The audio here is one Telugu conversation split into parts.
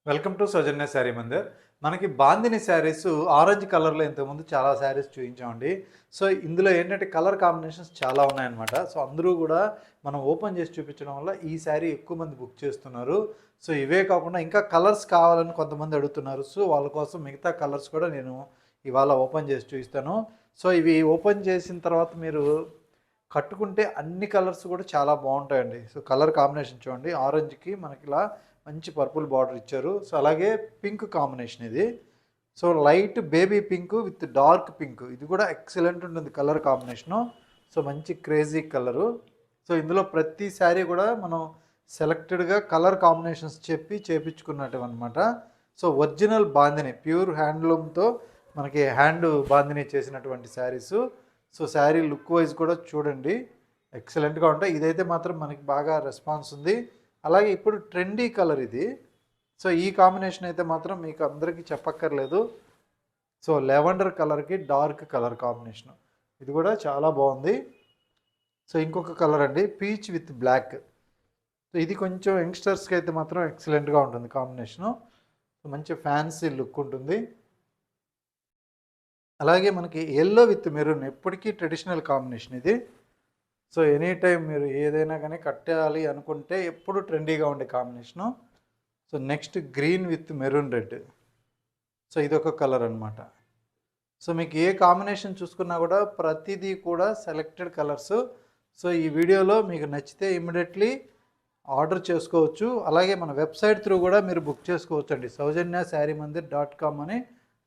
వెల్కమ్ టు సౌజన్య శారీ మందిర్. మనకి బాందిని శారీస్ ఆరెంజ్ కలర్‌లో ఇంతకుముందు చాలా శారీస్ చూయించామండి. సో, ఇందులో ఏంటంటే కలర్ కాంబినేషన్స్ చాలా ఉన్నాయన్నమాట. సో, అందరూ గూడా మనం ఓపెన్ చేసి చూపించడం వల్ల ఈ శారీ ఎక్కువ మంది బుక్ చేస్తున్నారు. సో, ఇవే కాకుండా ఇంకా కలర్స్ కావాలని కొంతమంది అడుగుతున్నారు. సో, వాళ్ళ కోసం మిగతా కలర్స్ కూడా నేను ఇవాళ ఓపెన్ చేసి చూపిస్తాను. సో, ఇవి ఓపెన్ చేసిన తర్వాత మీరు కట్టుకుంటే అన్ని కలర్స్ కూడా చాలా బాగుంటాయండి. సో, కలర్ కాంబినేషన్ చూడండి. ఆరెంజ్‌కి మనకిలా మంచి పర్పుల్ బార్డర్ ఇచ్చారు. సో, అలాగే పింక్ కాంబినేషన్ ఇది. So, light baby pink with dark pink ఇది కూడా ఎక్సలెంట్ ఉంటుంది కలర్ కాంబినేషను. సో, మంచి క్రేజీ కలరు. సో, ఇందులో ప్రతి శారీ కూడా మనం సెలెక్టెడ్‌గా కలర్ కాంబినేషన్స్ చెప్పి చేపించుకున్నటివన్నమాట. సో, ఒరిజినల్ బాందిని ప్యూర్ హ్యాండ్లూమ్‌తో మనకి హ్యాండ్ బాందిని చేసినటువంటి saris. So, sari look wise కూడా చూడండి ఎక్సలెంట్‌గా ఉంటాయి. ఇదైతే మాత్రం మనకి బాగా రెస్పాన్స్ ఉంది. అలాగే ఇప్పుడు ట్రెండీ కలర్ ఇది. సో, ఈ కాంబినేషన్ అయితే మాత్రం మీకు అందరికీ చెప్పక్కర్లేదు. సో, లెవెండర్ కలర్‌కి డార్క్ కలర్ కాంబినేషను. ఇది కూడా చాలా బాగుంది. సో, ఇంకొక కలర్ అండి పీచ్ విత్ బ్లాక్. సో, ఇది కొంచెం యంగ్స్టర్స్కి అయితే మాత్రం ఎక్సలెంట్‌గా ఉంటుంది కాంబినేషను. సో, మంచి ఫ్యాన్సీ లుక్ ఉంటుంది. అలాగే మనకి యెల్లో విత్ మెరూన్ ఎప్పటికీ ట్రెడిషనల్ కాంబినేషన్ ఇది. సో, ఎనీ టైం మీరు ఏదైనా కానీ కట్టాలి అనుకుంటే ఎప్పుడు ట్రెండీగా ఉండే combination. So, next green with maroon red. So, ఇదొక కలర్ అనమాట. సో, మీకు ఏ కాంబినేషన్ చూసుకున్నా కూడా ప్రతిదీ కూడా సెలెక్టెడ్ కలర్స్. సో, ఈ వీడియోలో మీకు నచ్చితే ఇమ్మీడియట్లీ ఆర్డర్ చేసుకోవచ్చు. అలాగే మన వెబ్సైట్ త్రూ కూడా మీరు బుక్ చేసుకోవచ్చు అండి. saujanyasareemandir.com అని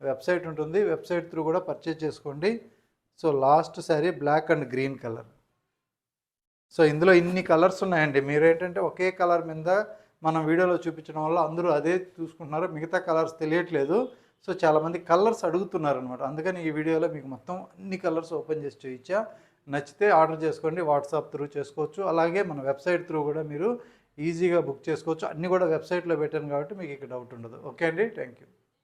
వెబ్సైట్ ఉంటుంది. వెబ్సైట్ త్రూ కూడా పర్చేజ్ చేసుకోండి. So, last sari black and green colour. So, ఇందులో ఇన్ని కలర్స్ ఉన్నాయండి. మీరేంటంటే ఒకే కలర్ మీద మనం వీడియోలో చూపించడం వల్ల అందరూ అదే చూసుకుంటున్నారు. మిగతా కలర్స్ తెలియట్లేదు. సో, చాలామంది కలర్స్ అడుగుతున్నారనమాట. అందుకని ఈ వీడియోలో మీకు మొత్తం అన్ని కలర్స్ ఓపెన్ చేసి చూయించా. నచ్చితే ఆర్డర్ చేసుకోండి. వాట్సాప్ త్రూ చేసుకోవచ్చు. అలాగే మన వెబ్సైట్ త్రూ కూడా మీరు ఈజీగా బుక్ చేసుకోవచ్చు. అన్నీ కూడా వెబ్సైట్లో పెట్టాను కాబట్టి మీకు ఇక డౌట్ ఉండదు. ఓకే అండి. Thank you.